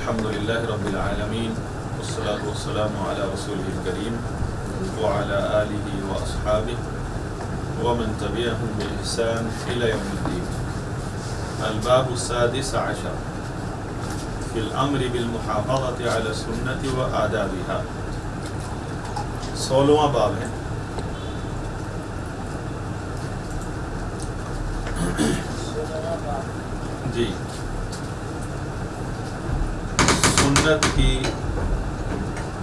الحمدللہ رب العالمین والصلاة والسلام علی رسولہ الکریم وعلی آلہ واصحابہ ومن تبعهم بإحسان إلی یوم الدین۔ الباب السادس عشر فی الامر بالمحافظة علی السنة وآدابها، 16واں باب ہے۔ جی، سنت کی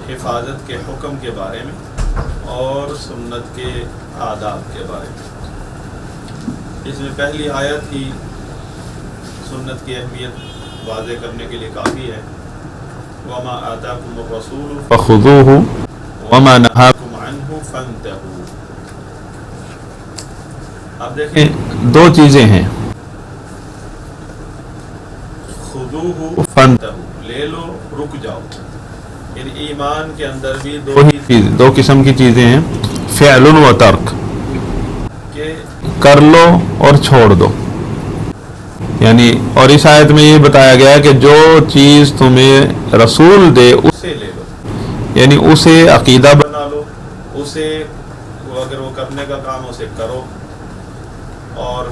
حفاظت کے حکم کے بارے میں اور سنت کے آداب کے بارے میں۔ اس میں پہلی آیت ہی سنت کی اہمیت واضح کرنے کے لیے کافی ہے۔ وَمَا آتَاكُمُ الرَّسُولُ فَخُذُوهُ وَمَا نَهَاكُمْ عَنْهُ فَانْتَهُوا۔ اب دیکھیں دو چیزیں ہیں، خُذُوهُ فَانْتَهُوا، لے لو رک جاؤ۔ یعنی ایمان کے اندر بھی دو قسم کی چیزیں ہیں، فعل و ترک، کہ کر لو اور چھوڑ دو۔ یعنی اور اس آیت میں یہ بتایا گیا ہے کہ جو چیز تمہیں رسول دے اسے لے لو، یعنی اسے عقیدہ بنا لو، اسے اگر وہ کرنے کا کام اسے کرو، اور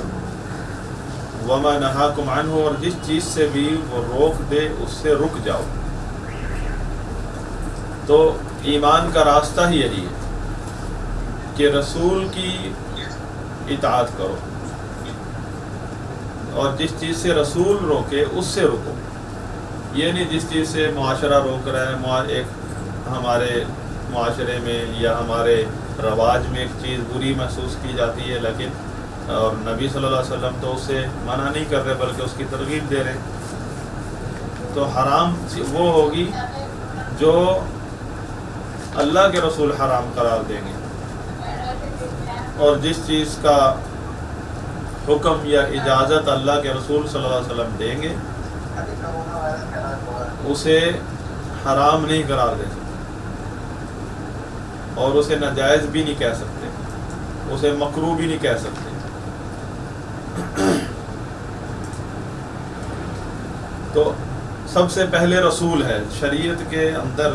وما نہاکم عنہ، اور جس چیز سے بھی وہ روک دے اس سے رک جاؤ۔ تو ایمان کا راستہ ہی یہی ہے کہ رسول کی اطاعت کرو، اور جس چیز سے رسول روکے اس سے رکو۔ یہ نہیں جس چیز سے معاشرہ روک رہا ہے، ایک ہمارے معاشرے میں یا ہمارے رواج میں ایک چیز بری محسوس کی جاتی ہے، لیکن اور نبی صلی اللہ علیہ وسلم تو اسے منع نہیں کر رہے بلکہ اس کی ترغیب دے رہے ہیں۔ تو حرام وہ ہوگی جو اللہ کے رسول حرام قرار دیں گے، اور جس چیز کا حکم یا اجازت اللہ کے رسول صلی اللہ علیہ وسلم دیں گے اسے حرام نہیں قرار دے سکتے، اور اسے ناجائز بھی نہیں کہہ سکتے، اسے مکروہ بھی نہیں کہہ سکتے۔ تو سب سے پہلے رسول ہے شریعت کے اندر،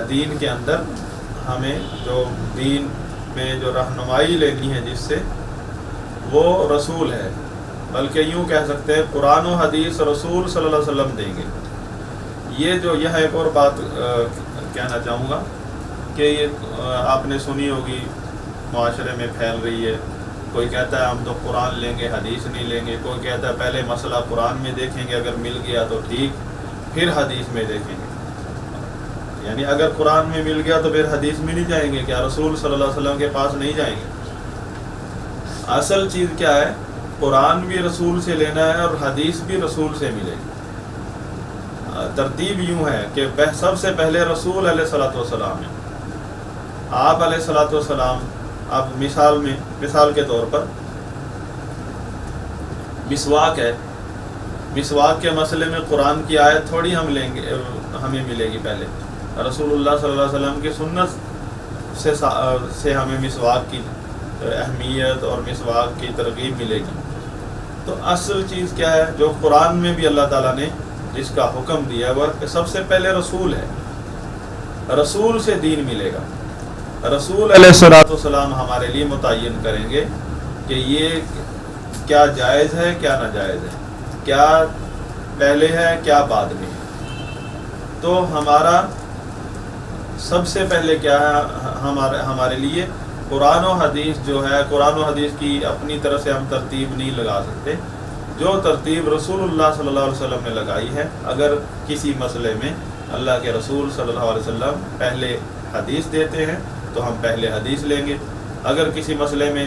دین کے اندر ہمیں جو دین میں جو رہنمائی لینی ہے جس سے، وہ رسول ہے، بلکہ یوں کہہ سکتے ہیں قرآن و حدیث رسول صلی اللہ علیہ وسلم دیں گے۔ یہ جو یہ ایک اور بات کہنا چاہوں گا کہ یہ آپ نے سنی ہوگی، معاشرے میں پھیل رہی ہے، کوئی کہتا ہے ہم تو قرآن لیں گے حدیث نہیں لیں گے، کوئی کہتا ہے پہلے مسئلہ قرآن میں دیکھیں گے، اگر مل گیا تو ٹھیک، پھر حدیث میں دیکھیں گے۔ یعنی اگر قرآن میں مل گیا تو پھر حدیث میں نہیں جائیں گے، کیا رسول صلی اللہ علیہ وسلم کے پاس نہیں جائیں گے؟ اصل چیز کیا ہے، قرآن بھی رسول سے لینا ہے اور حدیث بھی رسول سے ملے گی۔ ترتیب یوں ہے کہ سب سے پہلے رسول علیہ الصلوۃ والسلام ہے، آپ علیہ الصلوۃ والسلام۔ اب مثال کے طور پر مسواک ہے، مسواک کے مسئلے میں قرآن کی آیت تھوڑی ہمیں ملے گی، پہلے رسول اللہ صلی اللہ علیہ وسلم کی سنت سے ہمیں مسواک کی اہمیت اور مسواک کی ترغیب ملے گی۔ تو اصل چیز کیا ہے، جو قرآن میں بھی اللہ تعالیٰ نے جس کا حکم دیا وہ سب سے پہلے رسول ہے، رسول سے دین ملے گا۔ رسول علیہ الصلوۃ والسلام ہمارے لیے متعین کریں گے کہ یہ کیا جائز ہے کیا ناجائز ہے، کیا پہلے ہے کیا بعد میں ہے۔ تو ہمارا سب سے پہلے کیا ہے، ہمارے لیے قرآن و حدیث جو ہے، قرآن و حدیث کی اپنی طرف سے ہم ترتیب نہیں لگا سکتے، جو ترتیب رسول اللہ صلی اللہ علیہ وسلم نے لگائی ہے۔ اگر کسی مسئلے میں اللہ کے رسول صلی اللہ علیہ وسلم پہلے حدیث دیتے ہیں تو ہم پہلے حدیث لیں گے، اگر کسی مسئلے میں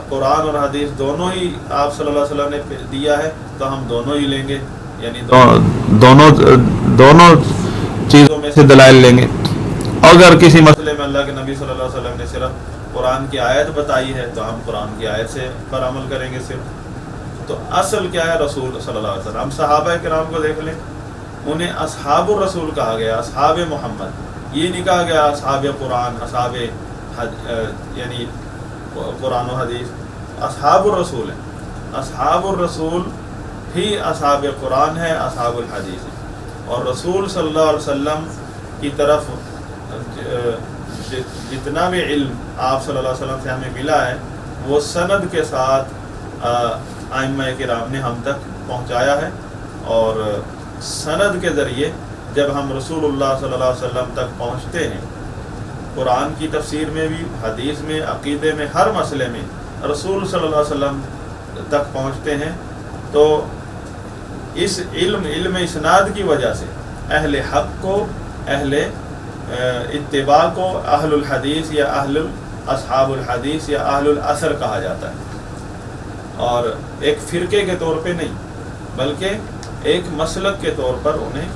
قرآن اور حدیث دونوں ہی آپ صلی اللہ علیہ وسلم نے دیا ہے تو ہم دونوں ہی لیں گے، یعنی دونوں چیزوں میں سے دلائل لیں گے۔ اگر کسی مسئلے میں اللہ کے نبی صلی اللہ علیہ وسلم نے صرف قرآن کی آیت بتائی ہے تو ہم قرآن کی آیت سے پر عمل کریں گے صرف۔ تو اصل کیا ہے، رسول صلی اللہ علیہ وسلم۔ ہم صحابہ کرام کو دیکھ لیں، انہیں اصحاب الرسول کہا گیا، اصحاب محمد، یہ نہیں کہا گیا اصحاب قرآن، اصحاب یعنی قرآن و حدیث۔ اصحاب الرسول ہیں، اصحاب الرسول ہی اصحاب قرآن ہے، اصحاب الحدیث ہے۔ اور رسول صلی اللہ علیہ وسلم کی طرف جتنا بھی علم آپ صلی اللہ علیہ وسلم سے ہمیں ملا ہے وہ سند کے ساتھ ائمہ کرام نے ہم تک پہنچایا ہے، اور سند کے ذریعے جب ہم رسول اللہ صلی اللہ علیہ وسلم تک پہنچتے ہیں، قرآن کی تفسیر میں بھی، حدیث میں، عقیدے میں، ہر مسئلے میں رسول صلی اللہ علیہ وسلم تک پہنچتے ہیں، تو اس علم اسناد کی وجہ سے اہل حق کو، اہل اتباع کو اہل الحدیث یا اصحاب الحدیث یا اہل الاثر کہا جاتا ہے، اور ایک فرقے کے طور پہ نہیں بلکہ ایک مسلک کے طور پر انہیں،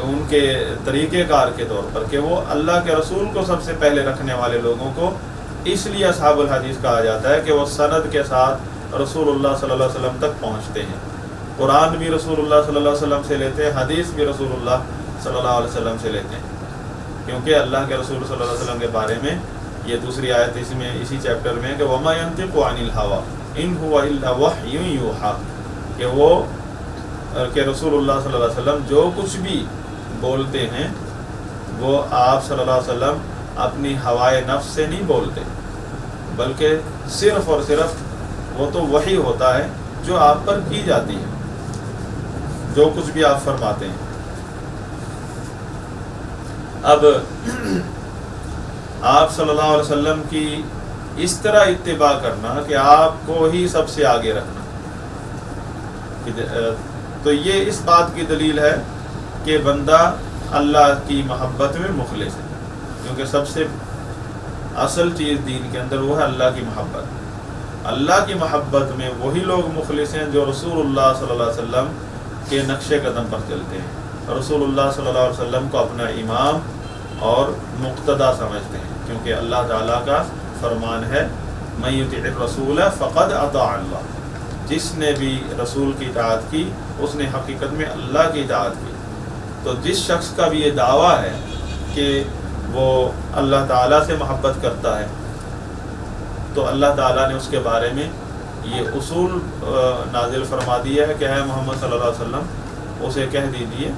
ان کے طریقہ کار کے طور پر، کہ وہ اللہ کے رسول کو سب سے پہلے رکھنے والے لوگوں کو اس لیے اصحاب الحدیث کہا جاتا ہے کہ وہ سند کے ساتھ رسول اللہ صلی اللہ علیہ وسلم تک پہنچتے ہیں۔ قرآن بھی رسول اللہ صلی اللہ علیہ وسلم سے لیتے ہیں، حدیث بھی رسول اللہ صلی اللہ علیہ وسلم سے لیتے ہیں، کیونکہ اللہ کے رسول صلی اللہ علیہ وسلم کے بارے میں یہ دوسری آیت اسی چیپٹر میں ہے کہ وَمَا يَنطِقُ عَنِ الْهَوَىٰ إِنْ هُوَ إِلَّا وَحْيٌ يُوحَىٰ، کہ رسول اللہ صلی اللہ علیہ وسلم جو کچھ بھی بولتے ہیں وہ آپ صلی اللہ علیہ وسلم اپنی ہوائے نفس سے نہیں بولتے، بلکہ صرف اور صرف وہ تو وحی ہوتا ہے جو آپ پر کی جاتی ہے، جو کچھ بھی آپ فرماتے ہیں۔ اب آپ صلی اللہ علیہ وسلم کی اس طرح اتباع کرنا کہ آپ کو ہی سب سے آگے رکھنا، تو یہ اس بات کی دلیل ہے کہ بندہ اللہ کی محبت میں مخلص ہے، کیونکہ سب سے اصل چیز دین کے اندر وہ ہے اللہ کی محبت۔ اللہ کی محبت میں وہی لوگ مخلص ہیں جو رسول اللہ صلی اللہ علیہ وسلم کے نقش قدم پر چلتے ہیں، رسول اللہ صلی اللہ علیہ وسلم کو اپنا امام اور مقتدا سمجھتے ہیں، کیونکہ اللہ تعالیٰ کا فرمان ہے مَن یُطِعِ الرَّسُولَ فَقَدْ أَطَاعَ اللَّهَ، جس نے بھی رسول کی اطاعت کی اس نے حقیقت میں اللہ کی اطاعت کی۔ تو جس شخص کا بھی یہ دعویٰ ہے کہ وہ اللہ تعالیٰ سے محبت کرتا ہے، تو اللہ تعالیٰ نے اس کے بارے میں یہ اصول نازل فرما دیا ہے کہ اے محمد صلی اللہ علیہ وسلم اسے کہہ دیجیے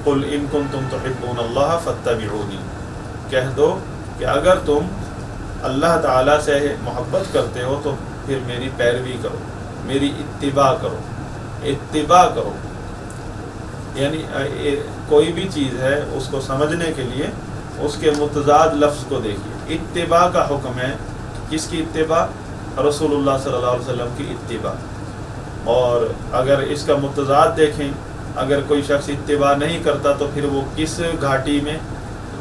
قُلْ إِن كُنتُمْ تُحِبُّونَ اللَّهَ فَاتَّبِعُونِي، کہہ دو کہ اگر تم اللہ تعالیٰ سے محبت کرتے ہو تو پھر میری پیروی کرو، میری اتباع کرو۔ اتباع کرو یعنی کوئی بھی چیز ہے اس کو سمجھنے کے لیے اس کے متضاد لفظ کو دیکھیے۔ اتباع کا حکم ہے، کس کی اتباع؟ رسول اللہ صلی اللہ علیہ وسلم کی اتباع۔ اور اگر اس کا متضاد دیکھیں، اگر کوئی شخص اتباع نہیں کرتا تو پھر وہ کس گھاٹی میں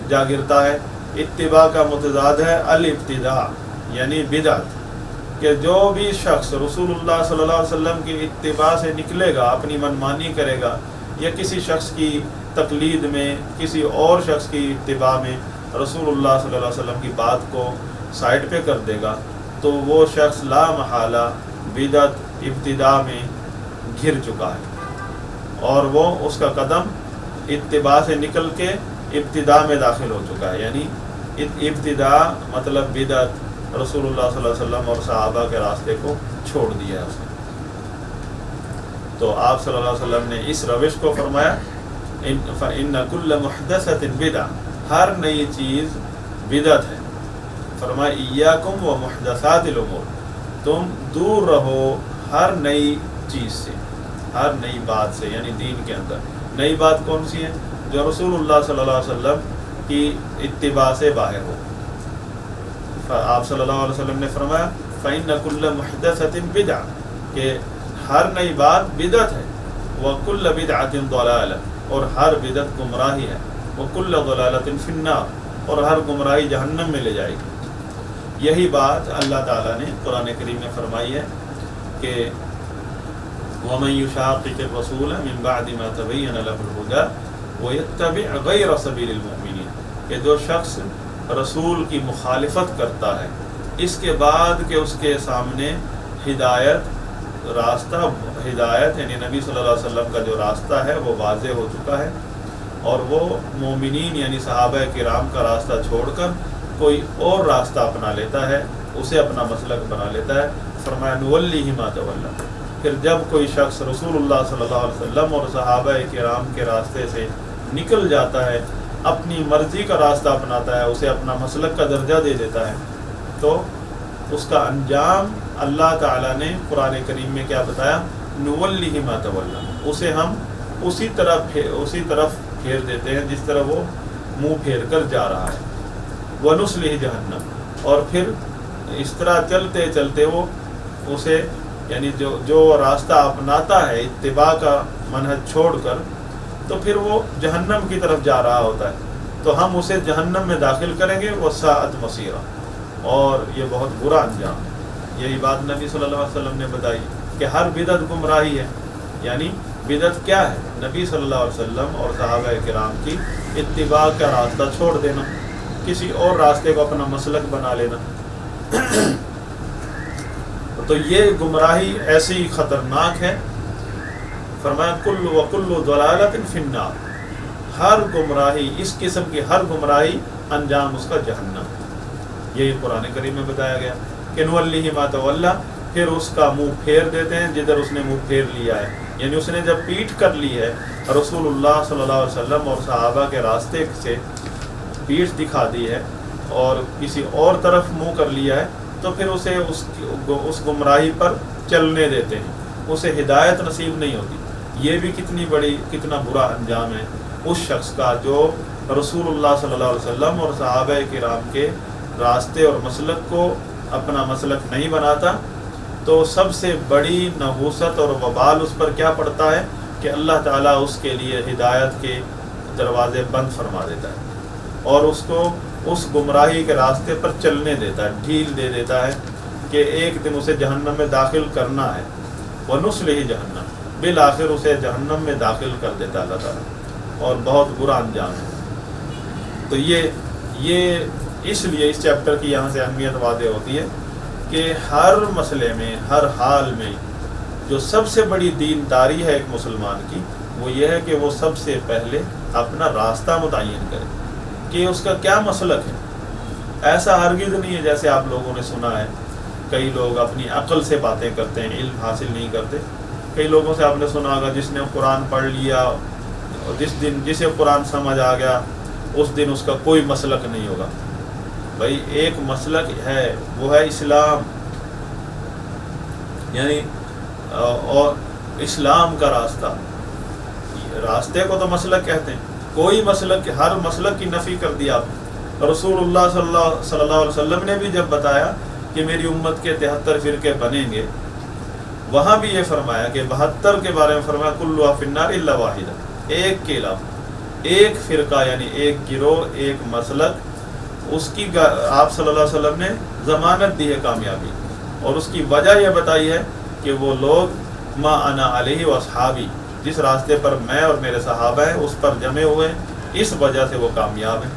جا گرتا ہے؟ اتباع کا متضاد ہے الابتداع یعنی بدعت، کہ جو بھی شخص رسول اللہ صلی اللہ علیہ وسلم کی اتباع سے نکلے گا، اپنی منمانی کرے گا، یا کسی شخص کی تقلید میں، کسی اور شخص کی اتباع میں رسول اللہ صلی اللہ علیہ وسلم کی بات کو سائڈ پہ کر دے گا، تو وہ شخص لا محالہ بدعت ابتداء میں گھر چکا ہے، اور وہ اس کا قدم اتباع سے نکل کے ابتداء میں داخل ہو چکا ہے، یعنی ابتداء مطلب بدعت، رسول اللہ صلی اللہ علیہ وسلم اور صحابہ کے راستے کو چھوڑ دیا ہے اس نے۔ تو آپ صلی اللہ علیہ وسلم نے اس روش کو فرمایا فَإِنَّ كُلَّ مُحْدَثَةٍ بِدْعَةٍ، ہر نئی چیز بدعت ہے۔ فرمایا إِيَّاكُمْ وَمُحْدَثَاتِ الْأُمُورِ، تم دور رہو ہر نئی چیز سے، ہر نئی بات سے، یعنی دین کے اندر نئی بات کون سی ہے؟ جو رسول اللہ صلی اللہ علیہ وسلم کی اتباع سے باہر ہو۔ آپ صلی اللہ علیہ وسلم نے فرمایا فَإِنَّ كُلَّ مُحْدَثَةٍ بِدْعَةٍ، کہ ہر نئی بات بدعت ہے، وَكُلَّ بِدْعَةٍ ضَلَالَةٍ، اور ہر بدعت گمراہی ہے، وَكُلَّ ضَلَالَةٍ فِي النَّارِ، اور ہر گمراہی جہنم میں لے جائے گی۔ یہی بات اللہ تعالیٰ نے قرآن کریم میں فرمائی ہے کہ وَمَن يُشَاقِقِ الرَّسُولَ مِن بَعْدِ مَا تَبَيَّنَ لَهُ الْهُدَىٰ وَيَتَّبِعْ غَيْرَ سَبِيلِ الْمُؤْمِنِينَ، کہ جو شخص رسول کی مخالفت کرتا ہے اس کے بعد کہ اس کے سامنے ہدایت، راستہ، ہدایت یعنی نبی صلی اللہ علیہ وسلم کا جو راستہ ہے وہ واضح ہو چکا ہے، اور وہ مومنین یعنی صحابہ کرام کا راستہ چھوڑ کر کوئی اور راستہ اپنا لیتا ہے، اسے اپنا مسلک بنا لیتا ہے، فرمایا نُوَلِّهِ مَا تَوَلَّىٰ، پھر جب کوئی شخص رسول اللہ صلی اللہ علیہ وسلم اور صحابہ کرام کے راستے سے نکل جاتا ہے، اپنی مرضی کا راستہ اپناتا ہے، اسے اپنا مسلک کا درجہ دے دیتا ہے، تو اس کا انجام اللہ تعالیٰ نے قرآن کریم میں کیا بتایا؟ نولیہ ما تولی، اسے ہم اسی طرف پھیر دیتے ہیں جس طرح وہ منہ پھیر کر جا رہا ہے، ونصلہ جہنم، اور پھر اس طرح چلتے چلتے وہ اسے یعنی جو راستہ اپناتا ہے اتباع کا منہج چھوڑ کر، تو پھر وہ جہنم کی طرف جا رہا ہوتا ہے، تو ہم اسے جہنم میں داخل کریں گے، وساءت مصیرا، اور یہ بہت برا انجام ہے۔ یہی بات نبی صلی اللہ علیہ وسلم نے بتائی کہ ہر بدعت گمراہی ہے، یعنی بدعت کیا ہے؟ نبی صلی اللہ علیہ وسلم اور صحابہ کرام کی اتباع کا راستہ چھوڑ دینا، کسی اور راستے کو اپنا مسلک بنا لینا۔ تو یہ گمراہی ایسی خطرناک ہے، فرمایا کل وکل ضلالۃ فی النار، ہر گمراہی، اس قسم کی ہر گمراہی انجام اس کا جہنم۔ یہی قرآن کریم میں بتایا گیا کہ نولیہ ما تولی، پھر اس کا منہ پھیر دیتے ہیں جدھر اس نے منہ پھیر لیا ہے، یعنی اس نے جب پیٹھ کر لی ہے رسول اللہ صلی اللہ علیہ وسلم اور صحابہ کے راستے سے پیٹھ دکھا دی ہے اور کسی اور طرف منہ کر لیا ہے، تو پھر اسے اس گمراہی پر چلنے دیتے ہیں، اسے ہدایت نصیب نہیں ہوتی۔ یہ بھی کتنا برا انجام ہے اس شخص کا جو رسول اللہ صلی اللہ علیہ وسلم اور صحابہ کرام کے راستے اور مسلک کو اپنا مسلک نہیں بناتا، تو سب سے بڑی نحوست اور وبال اس پر کیا پڑتا ہے کہ اللہ تعالیٰ اس کے لیے ہدایت کے دروازے بند فرما دیتا ہے اور اس کو اس گمراہی کے راستے پر چلنے دیتا ہے، ڈھیل دے دیتا ہے کہ ایک دن اسے جہنم میں داخل کرنا ہے، وَنُصْلِهِ جہنم، بالآخر اسے جہنم میں داخل کر دیتا اللہ تعالیٰ، اور بہت برا انجام ہے۔ تو یہ اس لیے اس چیپٹر کی یہاں سے اہمیت واضح ہوتی ہے کہ ہر مسئلے میں، ہر حال میں جو سب سے بڑی دینداری ہے ایک مسلمان کی، وہ یہ ہے کہ وہ سب سے پہلے اپنا راستہ متعین کرے کہ اس کا کیا مسلک ہے۔ ایسا ہرگز نہیں ہے جیسے آپ لوگوں نے سنا ہے، کئی لوگ اپنی عقل سے باتیں کرتے ہیں، علم حاصل نہیں کرتے۔ کئی لوگوں سے آپ نے سنا ہوگا جس نے قرآن پڑھ لیا، جسے قرآن سمجھ آ گیا، اس دن اس کا کوئی مسلک نہیں ہوگا۔ بھائی ایک مسلک ہے، وہ ہے اسلام، یعنی اور اسلام کا راستہ، راستے کو تو مسلک کہتے ہیں۔ کوئی مسلک، ہر مسلک کی نفی کر دیا آپ۔ رسول اللہ صلی اللہ علیہ وسلم نے بھی جب بتایا کہ میری امت کے 73 فرقے بنیں گے، وہاں بھی یہ فرمایا کہ 72 کے بارے میں فرمایا کلھا فی النار الا واحدہ، ایک کے علاوہ ایک فرقہ یعنی ایک گروہ، ایک مسلک، اس کی آپ صلی اللہ علیہ وسلم نے ضمانت دی ہے کامیابی، اور اس کی وجہ یہ بتائی ہے کہ وہ لوگ ما انا علیہ واصحابی، جس راستے پر میں اور میرے صحابہ ہیں اس پر جمے ہوئے، اس وجہ سے وہ کامیاب ہیں۔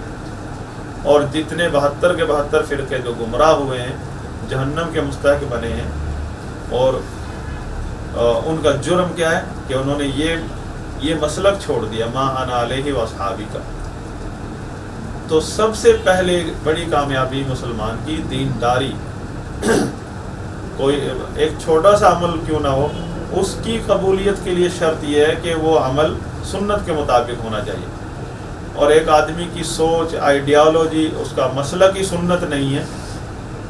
اور جتنے 72 کے 72 فرقے جو گمراہ ہوئے ہیں، جہنم کے مستحق بنے ہیں، اور ان کا جرم کیا ہے کہ انہوں نے یہ مسلک چھوڑ دیا، ما انا علیہ واصحابی کا۔ تو سب سے پہلے بڑی کامیابی مسلمان کی دینداری، کوئی ایک چھوٹا سا عمل کیوں نہ ہو، اس کی قبولیت کے لیے شرط یہ ہے کہ وہ عمل سنت کے مطابق ہونا چاہیے۔ اور ایک آدمی کی سوچ، آئیڈیالوجی، اس کا مسلک ہی سنت نہیں ہے،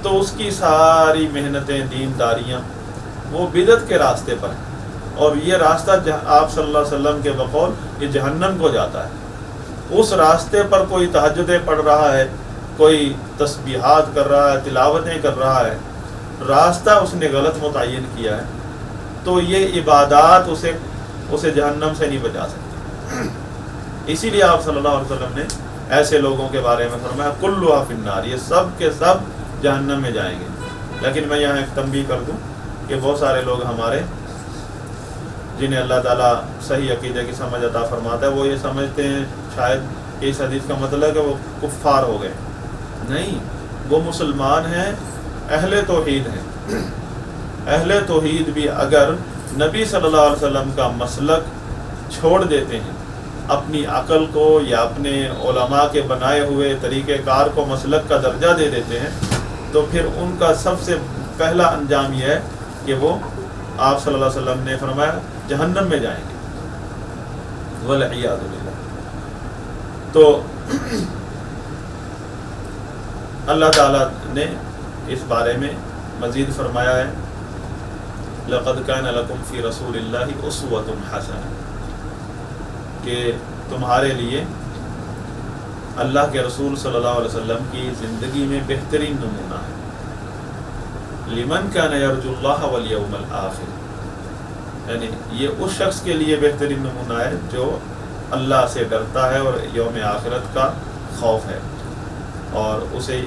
تو اس کی ساری محنتیں، دینداریاں وہ بدعت کے راستے پر ہیں، اور یہ راستہ آپ صلی اللہ علیہ وسلم کے بقول یہ جہنم کو جاتا ہے۔ اس راستے پر کوئی تہجدیں پڑھ رہا ہے، کوئی تسبیحات کر رہا ہے، تلاوتیں کر رہا ہے، راستہ اس نے غلط متعین کیا ہے، تو یہ عبادات اسے جہنم سے نہیں بچا سکتی۔ اسی لیے آپ صلی اللہ علیہ وسلم نے ایسے لوگوں کے بارے میں فرمایا کلھا فی النار، یہ سب کے سب جہنم میں جائیں گے۔ لیکن میں یہاں ایک تنبیہ کر دوں کہ بہت سارے لوگ ہمارے، جنہیں اللہ تعالیٰ صحیح عقیدے کی سمجھ عطا فرماتا ہے، وہ یہ سمجھتے ہیں شاید کہ اس حدیث کا مطلب ہے کہ وہ کفار ہو گئے۔ نہیں، وہ مسلمان ہیں، اہل توحید ہیں۔ اہل توحید بھی اگر نبی صلی اللہ علیہ وسلم کا مسلک چھوڑ دیتے ہیں، اپنی عقل کو یا اپنے علماء کے بنائے ہوئے طریقہ کار کو مسلک کا درجہ دے دیتے ہیں، تو پھر ان کا سب سے پہلا انجام یہ ہے کہ وہ آپ صلی اللہ علیہ وسلم نے فرمایا جہنم میں جائیں گے، والعیاذ باللہ۔ تو اللہ تعالیٰ نے اس بارے میں مزید فرمایا ہے لَقَدْ كَانَ لَكُمْ فِي رَسُولِ اللَّهِ أُسْوَةٌ حَسَنَةٌ، کہ تمہارے لیے اللہ کے رسول صلی اللہ علیہ وسلم کی زندگی میں بہترین نمونہ ہے، لِمَنْ كَانَ يَرْجُو اللَّهَ وَالْيَوْمَ الْآخِرَ، یعنی یہ اس شخص کے لیے بہترین نمونہ ہے جو اللہ سے ڈرتا ہے اور یوم آخرت کا خوف ہے، اور اسے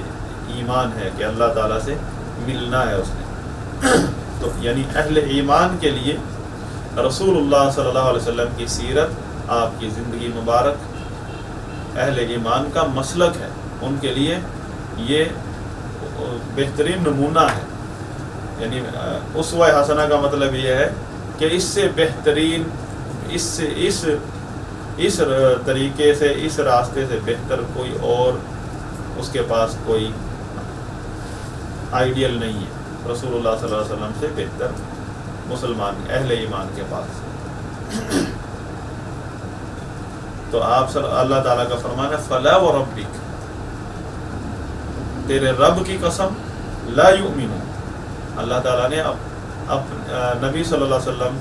ایمان ہے کہ اللہ تعالیٰ سے ملنا ہے اس نے۔ تو یعنی اہل ایمان کے لیے رسول اللہ صلی اللہ علیہ وسلم کی سیرت، آپ کی زندگی مبارک اہل ایمان کا مسلک ہے، ان کے لیے یہ بہترین نمونہ ہے۔ یعنی اسوہ حسنہ کا مطلب یہ ہے کہ اس سے بہترین، اس طریقے سے، اس راستے سے بہتر کوئی اور اس کے پاس کوئی آئیڈیل نہیں ہے، رسول اللہ صلی اللہ علیہ وسلم سے بہتر مسلمان اہل ایمان کے پاس۔ تو آپ اللہ تعالیٰ کا فرمان ہے فَلَا وَرَبِّكَ، تیرے رب کی قسم، لا یؤمنون، اللہ تعالیٰ نے نبی صلی اللہ علیہ وسلم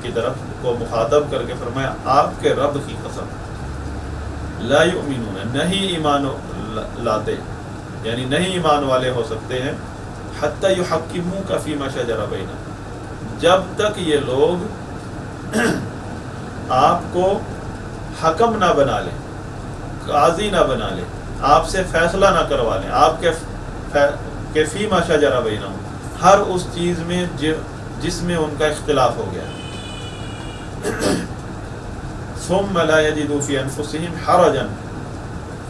کی طرف کو مخاطب کر کے فرمایا آپ کے رب کی قسم، لا یؤمنون، نہیں ایمان لاتے، یعنی نہیں ایمان والے ہو سکتے ہیں، حتی یحکموک فیما شجر بینہم، جب تک یہ لوگ آپ کو حکم نہ بنا لیں، قاضی نہ بنا لیں، آپ سے فیصلہ نہ کروا لیں، آپ کے فیما شجر بینہم، ہر اس چیز میں جس میں ان کا اختلاف ہو گیا، ثم لا یجدوا فی انفسہم حرجا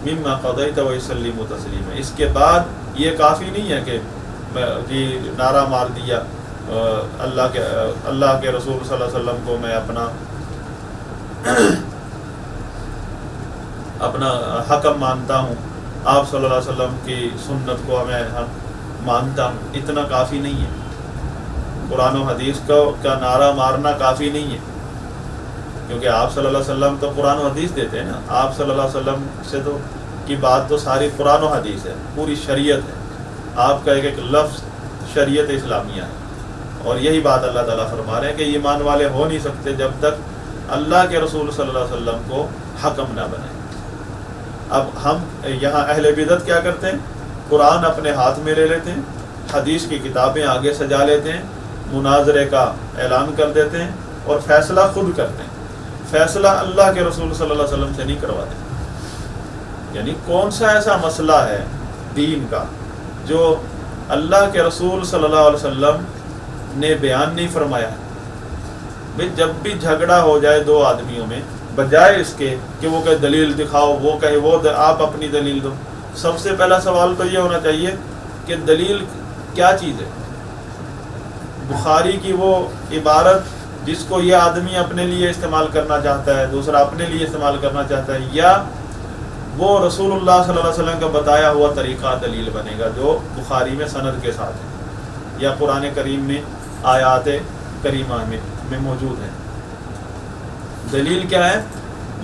مما قضیت ویسلموا تسلیما، اس کے بعد یہ کافی نہیں ہے کہ جی نعرہ مار دیا اللہ کے رسول صلی اللہ علیہ وسلم کو میں اپنا حکم مانتا ہوں، آپ صلی اللہ علیہ وسلم کی سنت کو میں مانتا ہوں، اتنا کافی نہیں ہے، قرآن و حدیث کا نعرہ مارنا کافی نہیں ہے، کیونکہ آپ صلی اللہ علیہ وسلم تو قرآن و حدیث دیتے ہیں نا، آپ صلی اللہ علیہ وسلم سے تو کی بات تو ساری قرآن و حدیث ہے، پوری شریعت ہے، آپ کا ایک ایک لفظ شریعت اسلامیہ ہے، اور یہی بات اللہ تعالیٰ فرما رہے ہیں کہ ایمان والے ہو نہیں سکتے جب تک اللہ کے رسول صلی اللہ علیہ وسلم کو حکم نہ بنائیں۔ اب ہم یہاں اہل بدعت کیا کرتے ہیں، قرآن اپنے ہاتھ میں لے لیتے ہیں، حدیث کی کتابیں آگے سجا لیتے ہیں، مناظرے کا اعلان کر دیتے ہیں اور فیصلہ خود کرتے ہیں، فیصلہ اللہ کے رسول صلی اللہ علیہ وسلم سے نہیں کرواتے۔ یعنی کون سا ایسا مسئلہ ہے دین کا جو اللہ کے رسول صلی اللہ علیہ وسلم نے بیان نہیں فرمایا ہے؟ بھئی جب بھی جھگڑا ہو جائے دو آدمیوں میں، بجائے اس کے کہ وہ کہے دلیل دکھاؤ، وہ کہے آپ اپنی دلیل دو، سب سے پہلا سوال تو یہ ہونا چاہیے کہ دلیل کیا چیز ہے۔ بخاری کی وہ عبارت جس کو یہ آدمی اپنے لیے استعمال کرنا چاہتا ہے، دوسرا اپنے لیے استعمال کرنا چاہتا ہے، یا وہ رسول اللہ صلی اللہ علیہ وسلم کا بتایا ہوا طریقہ دلیل بنے گا جو بخاری میں سند کے ساتھ ہے یا قرآن کریم میں آیات کریمہ میں موجود ہے۔ دلیل کیا ہے؟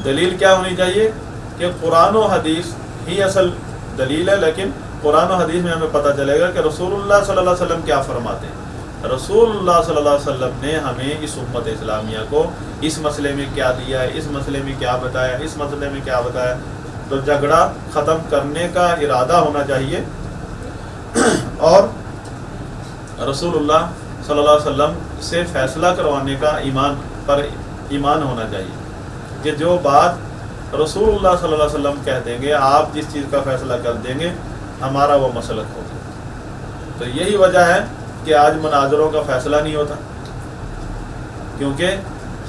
دلیل کیا ہونی چاہیے کہ قرآن و حدیث ہی اصل دلیل ہے، لیکن قرآن و حدیث میں ہمیں پتہ چلے گا کہ رسول اللہ صلی اللہ علیہ وسلم کیا فرماتے ہیں، رسول اللہ صلی اللہ علیہ وسلم نے ہمیں اس امت اسلامیہ کو اس مسئلے میں کیا دیا ہے، اس مسئلے میں کیا بتایا، اس مسئلے میں کیا بتایا۔ تو جھگڑا ختم کرنے کا ارادہ ہونا چاہیے اور رسول اللہ صلی اللہ علیہ وسلم سے فیصلہ کروانے کا ایمان ہونا چاہیے کہ جو بات رسول اللہ صلی اللہ علیہ وسلم کہہ دیں گے، آپ جس چیز کا فیصلہ کر دیں گے، ہمارا وہ مسلک ہوگا۔ تو یہی وجہ ہے کہ آج مناظروں کا فیصلہ نہیں ہوتا، کیونکہ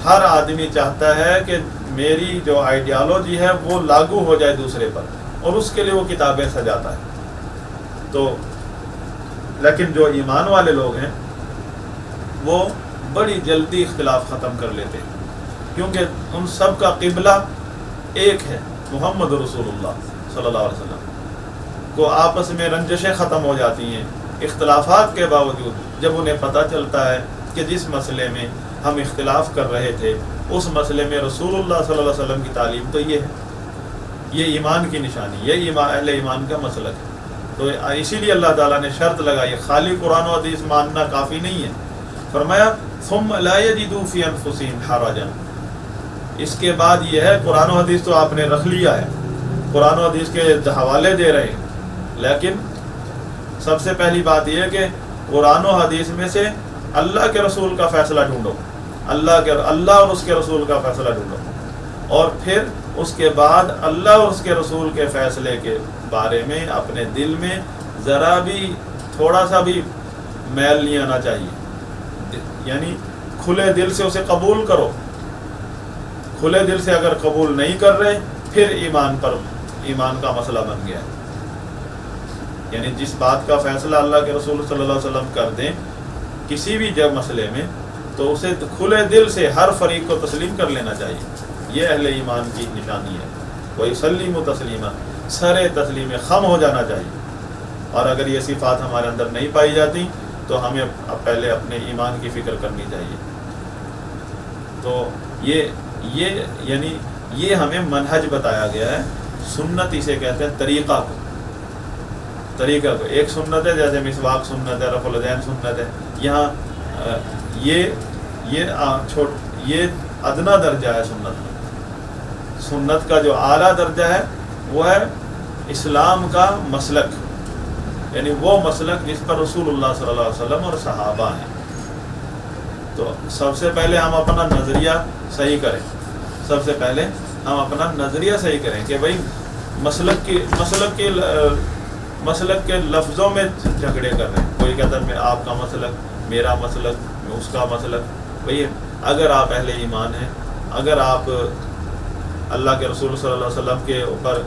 ہر آدمی چاہتا ہے کہ میری جو آئیڈیالوجی ہے وہ لاگو ہو جائے دوسرے پر، اور اس کے لیے وہ کتابیں سجاتا ہے۔ تو لیکن جو ایمان والے لوگ ہیں وہ بڑی جلدی اختلاف ختم کر لیتے ہیں، کیونکہ ان سب کا قبلہ ایک ہے، محمد رسول اللہ صلی اللہ علیہ وسلم کو آپس میں رنجشیں ختم ہو جاتی ہیں، اختلافات کے باوجود جب انہیں پتہ چلتا ہے کہ جس مسئلے میں ہم اختلاف کر رہے تھے اس مسئلے میں رسول اللہ صلی اللہ علیہ وسلم کی تعلیم تو یہ ہے، یہ ایمان کی نشانی، یہ اہل ایمان کا مسلک ہے۔ تو اسی لیے اللہ تعالیٰ نے شرط لگائی، خالی قرآن و حدیث ماننا کافی نہیں ہے، فرمایا ثم لا یجدوا فی انفسہم حرجا، اس کے بعد یہ ہے قرآن و حدیث تو آپ نے رکھ لیا ہے، قرآن و حدیث کے حوالے دے رہے ہیں، لیکن سب سے پہلی بات یہ ہے کہ قرآن و حدیث میں سے اللہ کے رسول کا فیصلہ ڈھونڈو، اللہ اور اس کے رسول کا فیصلہ ڈھونڈو، اور پھر اس کے بعد اللہ اور اس کے رسول کے فیصلے کے بارے میں اپنے دل میں ذرا بھی تھوڑا سا بھی میل نہیں آنا چاہیے، یعنی کھلے دل سے اسے قبول کرو۔ کھلے دل سے اگر قبول نہیں کر رہے پھر ایمان کا مسئلہ بن گیا، یعنی جس بات کا فیصلہ اللہ کے رسول صلی اللہ علیہ وسلم کر دیں کسی بھی مسئلے میں تو اسے کھلے دل سے ہر فریق کو تسلیم کر لینا چاہیے، یہ اہل ایمان کی نشانی ہے۔ وَيُسَلِّمُ تَسْلِيمًا، سر تسلیم خم ہو جانا چاہیے، اور اگر یہ صفات ہمارے اندر نہیں پائی جاتی تو ہمیں پہلے اپنے ایمان کی فکر کرنی چاہیے۔ تو یہ ہمیں منہج بتایا گیا ہے، سنت اسے کہتے ہیں، طریقہ کو۔ ایک سنت ہے جیسے مسواک سنت ہے، رفع الیدین سنت ہے، یہاں یہ ادنا درجہ ہے سنت کا جو اعلیٰ درجہ ہے وہ ہے اسلام کا مسلک، یعنی وہ مسلک جس پر رسول اللہ صلی اللہ علیہ وسلم اور صحابہ ہیں۔ تو سب سے پہلے ہم اپنا نظریہ صحیح کریں، کہ بھئی مسلک کے لفظوں میں جھگڑے کر رہے ہیں، کوئی کہتا ہے آپ کا مسلک، میرا مسلک، اس کا مسلک۔ بھئی اگر آپ اہل ایمان ہیں، اگر آپ اللہ کے رسول صلی اللہ علیہ وسلم کے اوپر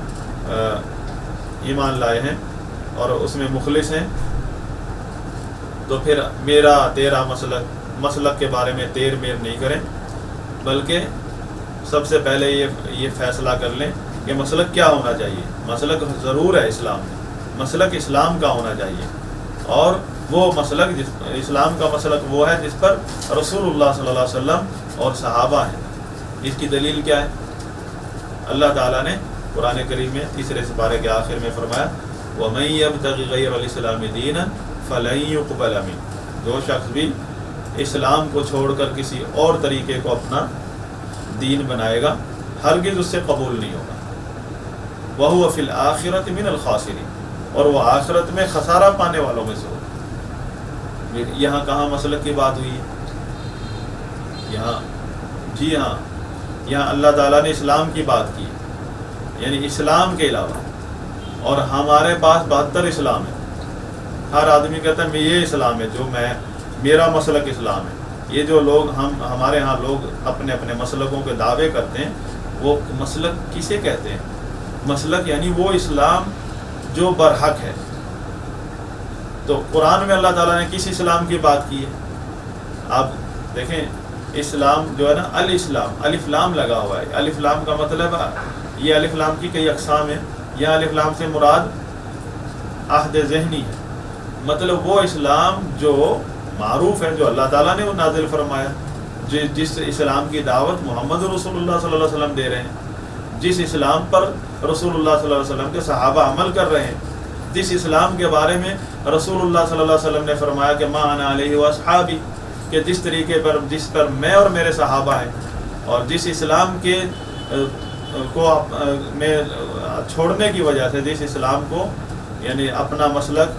ایمان لائے ہیں اور اس میں مخلص ہیں، تو پھر میرا تیرا مسلک کے بارے میں تیر میر نہیں کریں، بلکہ سب سے پہلے یہ فیصلہ کر لیں کہ مسلک کیا ہونا چاہیے۔ مسلک ضرور ہے اسلام میں، مسلک اسلام کا ہونا چاہیے، اور وہ مسلک اسلام کا مسلک وہ ہے جس پر رسول اللہ صلی اللہ علیہ وسلم اور صحابہ ہیں۔ اس کی دلیل کیا ہے؟ اللہ تعالیٰ نے قرآن کریم میں 3 سپارے کے آخر میں فرمایا وَمَن يَبْتَغِ غَيْرَ الْإِسْلَامِ دِينًا فَلَن يُقْبَلَ مِنْهُ، جو شخص بھی اسلام کو چھوڑ کر کسی اور طریقے کو اپنا دین بنائے گا ہرگز اس سے قبول نہیں ہوگا۔ وَهُوَ فِي الْآخِرَةِ مِنَ الْخَاسِرِينَ، اور وہ آخرت میں خسارہ پانے والوں میں سے ہوگا۔ یہاں کہاں مسلک کی بات ہوئی ہے؟ یہاں اللہ تعالیٰ نے اسلام کی بات کی، یعنی اسلام کے علاوہ، اور ہمارے پاس 72 اسلام ہے۔ ہر آدمی کہتا ہے یہ اسلام ہے جو میرا مسلک اسلام ہے۔ یہ جو لوگ ہمارے ہاں لوگ اپنے مسلکوں کے دعوے کرتے ہیں، وہ مسلک کسے کہتے ہیں؟ مسلک یعنی وہ اسلام جو برحق ہے۔ تو قرآن میں اللہ تعالیٰ نے کس اسلام کی بات کی ہے؟ آپ دیکھیں، اسلام جو ہے نا، الاسلام، الف لام لگا ہوا ہے۔ الف لام کا مطلب، یہ الف لام کی کئی اقسام ہیں، یا الف لام سے مراد عہد ذہنی ہے، مطلب وہ اسلام جو معروف ہے، جو اللہ تعالیٰ نے وہ نازل فرمایا، جس اسلام کی دعوت محمد رسول اللہ صلی اللہ علیہ وسلم دے رہے ہیں، جس اسلام پر رسول اللہ صلی اللہ علیہ وسلم کے صحابہ عمل کر رہے ہیں، جس اسلام کے بارے میں رسول اللہ صلی اللہ علیہ وسلم نے فرمایا کہ ما انا علیہ واصحابی، کہ جس طریقے پر جس پر میں اور میرے صحابہ ہیں، اور جس اسلام کے کو میں چھوڑنے کی وجہ سے، جس اسلام کو یعنی اپنا مسلک،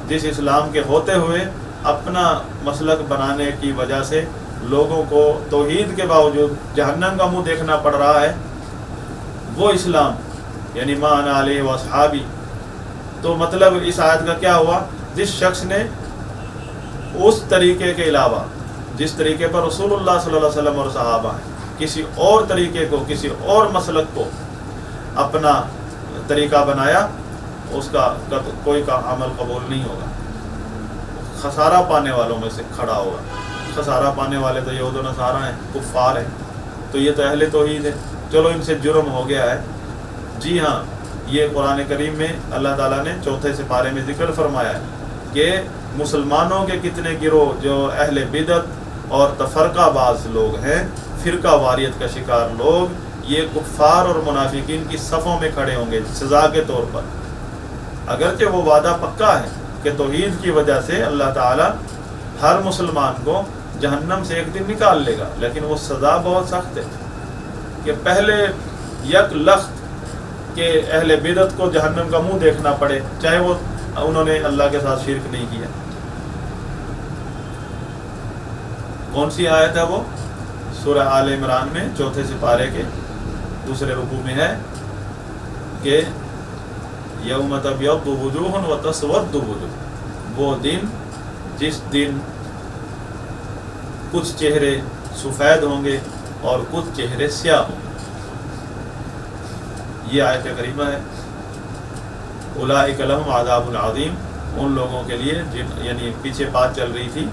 جس اسلام کے ہوتے ہوئے اپنا مسلک بنانے کی وجہ سے لوگوں کو توحید کے باوجود جہنم کا منہ دیکھنا پڑ رہا ہے، وہ اسلام یعنی ما انا علیہ واصحابی۔ تو مطلب اس آیت کا کیا ہوا؟ جس شخص نے اس طریقے کے علاوہ، جس طریقے پر رسول اللہ صلی اللہ علیہ وسلم اور صحابہ ہیں، کسی اور طریقے کو، کسی اور مسلک کو اپنا طریقہ بنایا، اس کا کوئی عمل قبول نہیں ہوگا، خسارہ پانے والوں میں سے کھڑا ہوگا۔ خسارہ پانے والے تو یہود و نصارہ ہیں، کفار ہیں، تو یہ تو اہل توحید ہے، چلو ان سے جرم ہو گیا ہے۔ جی ہاں، یہ قرآن کریم میں اللہ تعالیٰ نے 4 سپارے میں ذکر فرمایا ہے کہ مسلمانوں کے کتنے گروہ جو اہل بدعت اور تفرقہ باز لوگ ہیں، فرقہ واریت کا شکار لوگ، یہ کفار اور منافقین کی صفوں میں کھڑے ہوں گے سزا کے طور پر۔ اگرچہ وہ وعدہ پکا ہے کہ توحید کی وجہ سے اللہ تعالی ہر مسلمان کو جہنم سے ایک دن نکال لے گا، لیکن وہ سزا بہت سخت ہے کہ پہلے یک لخت کہ اہل بدعت کو جہنم کا منہ دیکھنا پڑے، چاہے وہ انہوں نے اللہ کے ساتھ شرک نہیں کیا۔ کون سی آیت ہے وہ؟ سورہ آل عمران میں 4 سپارے کے 2 رکوع میں ہے کہ یوم تبیض وجوہ وتسود وجوہ، وہ دن جس دن کچھ چہرے سفید ہوں گے اور کچھ چہرے سیاہ ہوں گے۔ یہ آیت کریمہ ہے۔ اولئک لہم عذاب عظیم، ان لوگوں کے لیے یعنی پیچھے بات چل رہی تھی